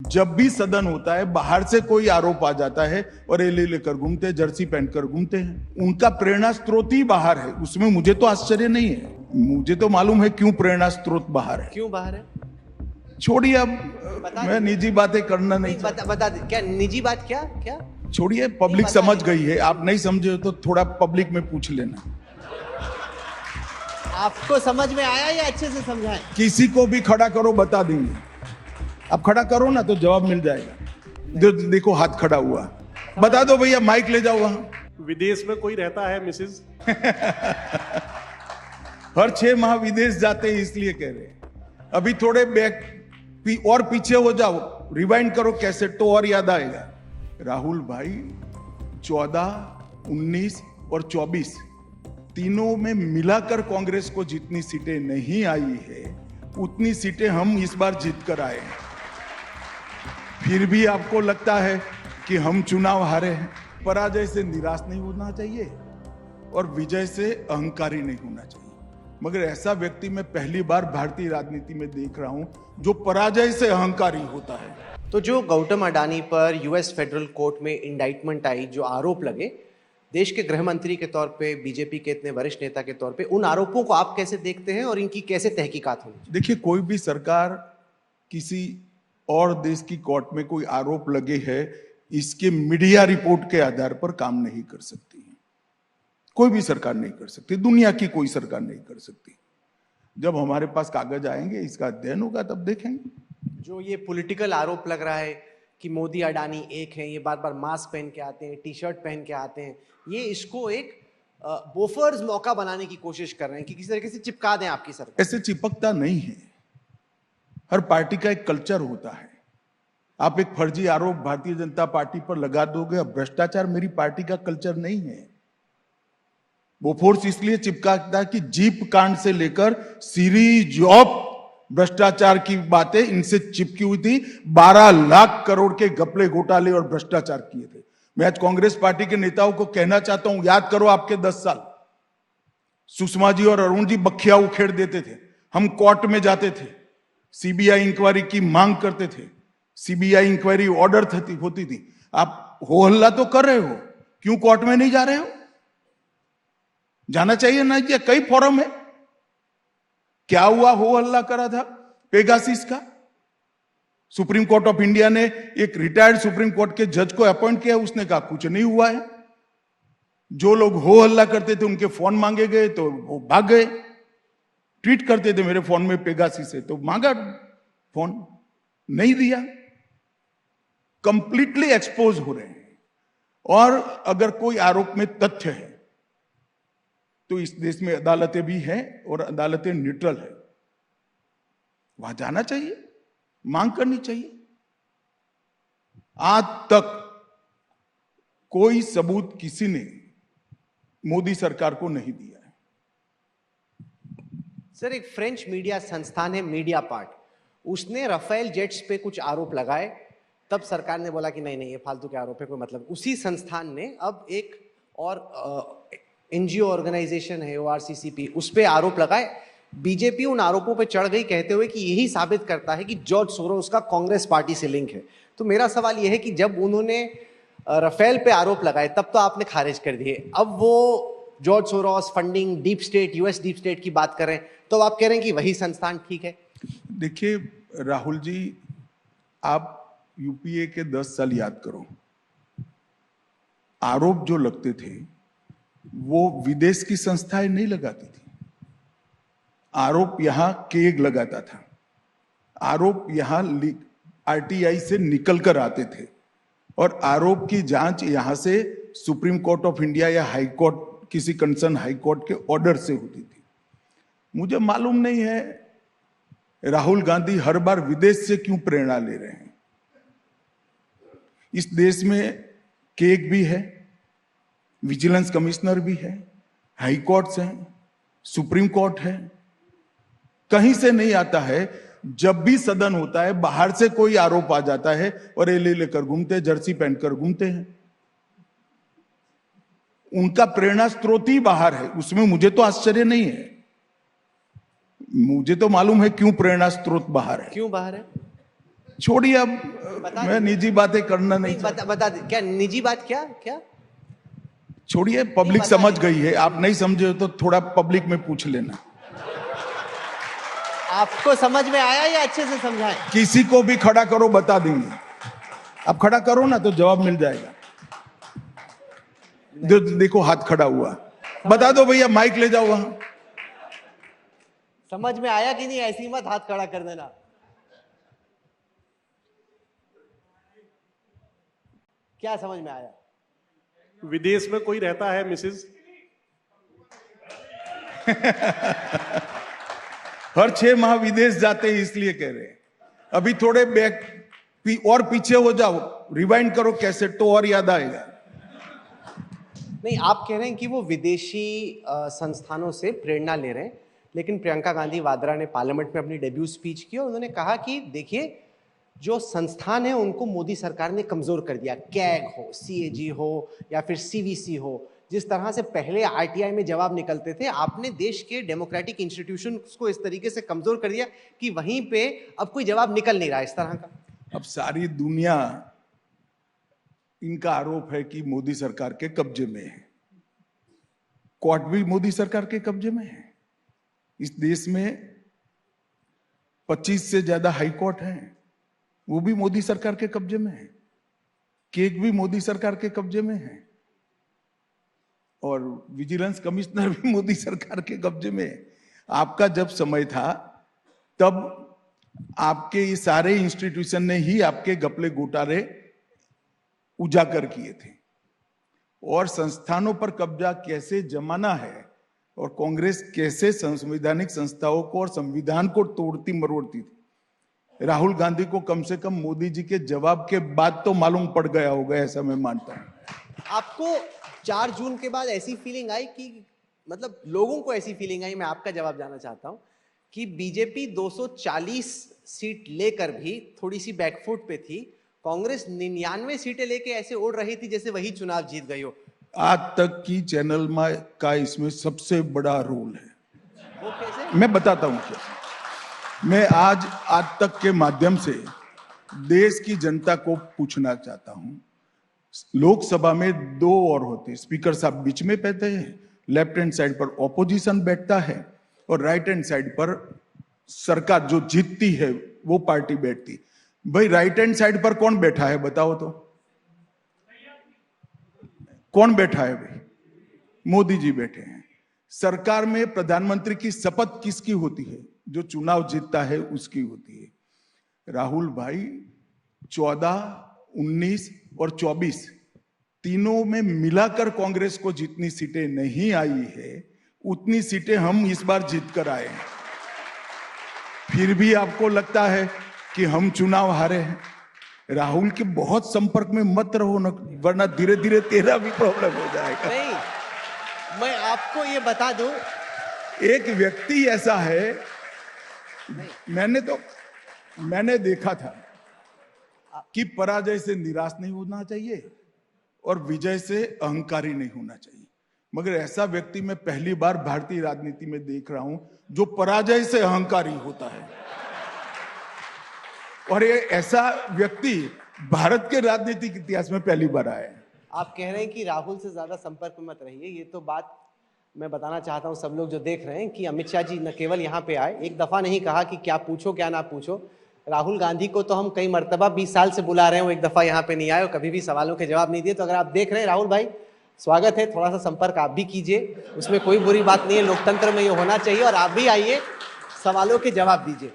जब भी सदन होता है बाहर से कोई आरोप आ जाता है और ये लेकर घूमते हैं, जर्सी पहनकर घूमते हैं। उनका प्रेरणा स्रोत ही बाहर है, उसमें मुझे तो आश्चर्य नहीं है। मुझे तो मालूम है क्यों प्रेरणा स्रोत बाहर है। क्यों बाहर है? छोड़िए, अब मैं निजी बातें करना नहीं बता दे। क्या निजी बात? क्या क्या छोड़िए, पब्लिक समझ गई है। आप नहीं समझे तो थोड़ा पब्लिक में पूछ लेना। आपको समझ में आया या अच्छे से समझाएं? किसी को भी खड़ा करो, बता देंगे। आप खड़ा करो ना तो जवाब मिल जाएगा। देखो हाथ खड़ा हुआ, बता दो भैया, माइक ले जाओ वहां। विदेश में कोई रहता है मिसेज? हर 6 माह विदेश जाते हैं, इसलिए कह रहे हैं। अभी थोड़े बैक और पीछे हो जाओ, रिवाइंड करो कैसेट तो और याद आएगा। राहुल भाई 14, 19 और 24 तीनों में मिलाकर कांग्रेस को जितनी सीटें नहीं आई है उतनी सीटें हम इस बार जीत कर आए हैं। फिर भी आपको लगता है कि हम चुनाव हारे हैं। पराजय से निराश नहीं होना चाहिए और विजय से अहंकारी नहीं होना चाहिए। मगर ऐसा व्यक्ति मैं पहली बार भारतीय राजनीति में देख रहा हूं जो पराजय से अहंकारी होता है। तो जो गौतम अडानी पर यूएस फेडरल कोर्ट में इंडाइटमेंट आई, जो आरोप लगे, देश के गृह मंत्री के तौर पे, बीजेपी के इतने वरिष्ठ नेता के तौर पे, उन आरोपों को आप कैसे देखते हैं और इनकी कैसे तहकीकात होगी? देखिए, कोई भी सरकार किसी और देश की कोर्ट में कोई आरोप लगे है इसके मीडिया रिपोर्ट के आधार पर काम नहीं कर सकती है। कोई भी सरकार नहीं कर सकती, दुनिया की कोई सरकार नहीं कर सकती। जब हमारे पास कागज आएंगे, इसका अध्ययन होगा, तब देखेंगे। जो ये पॉलिटिकल आरोप लग रहा है कि मोदी अडानी एक हैं, ये बार बार मास्क पहन के आते हैं, टी शर्ट पहन के आते हैं, ये इसको एक बोफर्स मौका बनाने की कोशिश कर रहे हैं कि किसी तरीके से चिपका दें आपकी सरकार। ऐसे चिपकता नहीं है। हर पार्टी का एक कल्चर होता है। आप एक फर्जी आरोप भारतीय जनता पार्टी पर लगा दोगे। अब भ्रष्टाचार मेरी पार्टी का कल्चर नहीं है। बोफोर्स इसलिए चिपकाता कि जीप कांड से लेकर सीरीज ऑफ भ्रष्टाचार की बातें इनसे चिपकी हुई थी। 12 लाख करोड़ के घपले घोटाले और भ्रष्टाचार किए थे। मैं आज कांग्रेस पार्टी के नेताओं को कहना चाहता हूं, याद करो आपके 10 साल। सुषमा जी और अरुण जी बखिया उखेड़ देते थे, हम कोर्ट में जाते थे, सीबीआई इंक्वायरी की मांग करते थे, सीबीआई इंक्वायरी ऑर्डर होती थी। आप हो हल्ला तो कर रहे हो, क्यों कोर्ट में नहीं जा रहे हो? जाना चाहिए ना। क्या कई फोरम है। क्या हुआ? हो हल्ला करा था पेगासिस का। सुप्रीम कोर्ट ऑफ इंडिया ने एक रिटायर्ड सुप्रीम कोर्ट के जज को अपॉइंट किया, उसने कहा कुछ नहीं हुआ है। जो लोग हो हल्ला करते थे उनके फोन मांगे गए तो वो भाग गए। ट्वीट करते थे मेरे फोन में पेगासिस है, तो मांगा फोन, नहीं दिया। कंप्लीटली एक्सपोज हो रहे हैं। और अगर कोई आरोप में तथ्य है तो इस देश में अदालतें भी हैं और अदालतें न्यूट्रल है। वहां जाना चाहिए, मांग करनी चाहिए। आज तक कोई सबूत किसी ने मोदी सरकार को नहीं दिया है। सर, एक फ्रेंच मीडिया संस्थान है मीडिया पार्ट, उसने राफेल जेट्स पे कुछ आरोप लगाए, तब सरकार ने बोला कि नहीं नहीं ये फालतू के आरोप है, कोई मतलब। उसी संस्थान ने अब एक और एनजीओ ऑर्गेनाइजेशन है ORCCP, उस पे आरोप लगाए। बीजेपी उन आरोपों पे चढ़ गई कहते हुए कि यही साबित करता है कि जॉर्ज सोरोस का कांग्रेस पार्टी से लिंक है। तो मेरा सवाल यह है कि जब उन्होंने राफेल पे आरोप लगाए तब तो आपने खारिज कर दिए, अब वो George Soros, funding, deep state, US deep state की बात करें तो आप कह रहे हैं कि वही संस्थान ठीक है। देखिए राहुल जी, आप यूपीए के 10 साल याद करो। आरोप जो लगते थे वो विदेश की संस्थाएं नहीं लगाती थी। आरोप यहां केग लगाता था। आरोप यहां आरटीआई से निकल कर आते थे और आरोप की जांच यहां से सुप्रीम कोर्ट ऑफ इंडिया या हाई कोर्ट, किसी कंसर्न हाई कोर्ट के ऑर्डर से होती थी। मुझे मालूम नहीं है राहुल गांधी हर बार विदेश से क्यों प्रेरणा ले रहे हैं। इस देश में केग भी है, विजिलेंस कमिश्नर भी है, हाई कोर्ट्स हैं, सुप्रीम कोर्ट है। कहीं से नहीं आता है। जब भी सदन होता है बाहर से कोई आरोप आ जाता है और ये लेकर घूमते हैं, जर्सी पहनकर घूमते हैं। उनका प्रेरणा स्रोत ही बाहर है, उसमें मुझे तो आश्चर्य नहीं है। मुझे तो मालूम है क्यों प्रेरणा स्रोत बाहर है। क्यों बाहर है? छोड़िए अब, बता मैं निजी बातें करना नहीं नहीं, बता दे क्या निजी बात, क्या क्या छोड़िए, पब्लिक बता समझ दे। गई है। आप नहीं समझे हो तो थोड़ा पब्लिक में पूछ लेना। आपको समझ में आया या अच्छे से समझाएं? किसी को भी खड़ा करो, बता देंगे। आप खड़ा करो ना तो जवाब मिल जाएगा। देखो हाथ खड़ा हुआ, बता दो भैया, माइक ले जाओ वहां। समझ में आया कि नहीं? ऐसी मत हाथ खड़ा कर देना। क्या समझ में आया? विदेश में कोई रहता है मिसेज? हर 6 माह विदेश जाते हैं इसलिए कह रहे हैं। अभी थोड़े और पीछे हो जाओ, रिवाइंड करो कैसेट तो और याद आएगा। नहीं, आप कह रहे हैं कि वो विदेशी संस्थानों से प्रेरणा ले रहे हैं, लेकिन प्रियंका गांधी वाड्रा ने पार्लियामेंट में अपनी डेब्यू स्पीच की और उन्होंने कहा कि देखिए, जो संस्थान है उनको मोदी सरकार ने कमजोर कर दिया। कैग हो, सीएजी हो या फिर सीवीसी हो, जिस तरह से पहले आरटीआई में जवाब निकलते थे, आपने देश के डेमोक्रेटिक इंस्टीट्यूशंस को इस तरीके से कमजोर कर दिया कि वहीं पे अब कोई जवाब निकल नहीं रहा इस तरह का। अब सारी दुनिया, इनका आरोप है कि मोदी सरकार के कब्जे में है। कोर्ट भी मोदी सरकार के कब्जे में है। इस देश में 25 से ज्यादा हाई कोर्ट हैं, वो भी मोदी सरकार के कब्जे में है। केक भी मोदी सरकार के कब्जे में है और विजिलेंस कमिश्नर भी मोदी सरकार के कब्जे में है। आपका जब समय था तब आपके ये सारे इंस्टीट्यूशन ने ही आपके घपले घोटाले उजागर किए थे और संस्थानों पर कब्जा कैसे जमाना है और कांग्रेस कैसे संवैधानिक संस्थाओं को और संविधान को तोड़ती मरोड़ती थी। राहुल गांधी को कम से कम मोदी जी के जवाब के बाद तो मालूम पड़ गया होगा, ऐसा मैं मानता हूं। आपको 4 जून के बाद ऐसी फीलिंग आई कि, मतलब लोगों को ऐसी फीलिंग आई, मैं आपका जवाब जानना चाहता हूं, कि बीजेपी 240 सीट लेकर भी थोड़ी सी बैकफुट पे थी, कांग्रेस 99 सीटें लेके ऐसे उड़ रही थी जैसे वही चुनाव जीत गई हो। आज तक की चैनल में का इसमें सबसे बड़ा रोल है। वो कैसे? मैं बताता हूं कैसे। मैं आज तक के माध्यम से देश की जनता को पूछना चाहता हूं। लोकसभा में 2 और होते, स्पीकर साहब बीच में बैठते हैं, लेफ्ट हैंड साइड पर ऑपोजिशन बैठता है और राइट हैंड साइड पर सरकार जो जीतती है वो पार्टी बैठती। भाई राइट हैंड साइड पर कौन बैठा है बताओ तो? कौन बैठा है भाई? मोदी जी बैठे हैं। सरकार में प्रधानमंत्री की शपथ किसकी होती है? जो चुनाव जीतता है उसकी होती है। राहुल भाई 14, 19 और 24 तीनों में मिलाकर कांग्रेस को जितनी सीटें नहीं आई है उतनी सीटें हम इस बार जीत कर आए हैं। फिर भी आपको लगता है कि हम चुनाव हारे हैं। राहुल के बहुत संपर्क में मत रहो न, वरना धीरे धीरे तेरा भी प्रॉब्लम हो जाएगा। नहीं, मैं आपको ये बता दूं, एक व्यक्ति ऐसा है, मैंने देखा था कि पराजय से निराश नहीं होना चाहिए और विजय से अहंकारी नहीं होना चाहिए, मगर ऐसा व्यक्ति मैं पहली बार भारतीय राजनीति में देख रहा हूं जो पराजय से अहंकारी होता है। और ये ऐसा व्यक्ति भारत के राजनीतिक इतिहास में पहली बार आया है। आप कह रहे हैं कि राहुल से ज्यादा संपर्क में मत रहिए। ये तो बात मैं बताना चाहता हूं सब लोग जो देख रहे हैं कि अमित शाह जी न केवल यहाँ पे आए, एक दफा नहीं कहा कि क्या पूछो क्या ना पूछो। राहुल गांधी को तो हम कई मर्तबा 20 साल से बुला रहे हैं, वो एक दफा यहाँ पे नहीं आए और कभी भी सवालों के जवाब नहीं दिए। तो अगर आप देख रहे हैं राहुल भाई, स्वागत है, थोड़ा सा संपर्क आप भी कीजिए, उसमें कोई बुरी बात नहीं है, लोकतंत्र में ये होना चाहिए। और आप भी आइए, सवालों के जवाब दीजिए।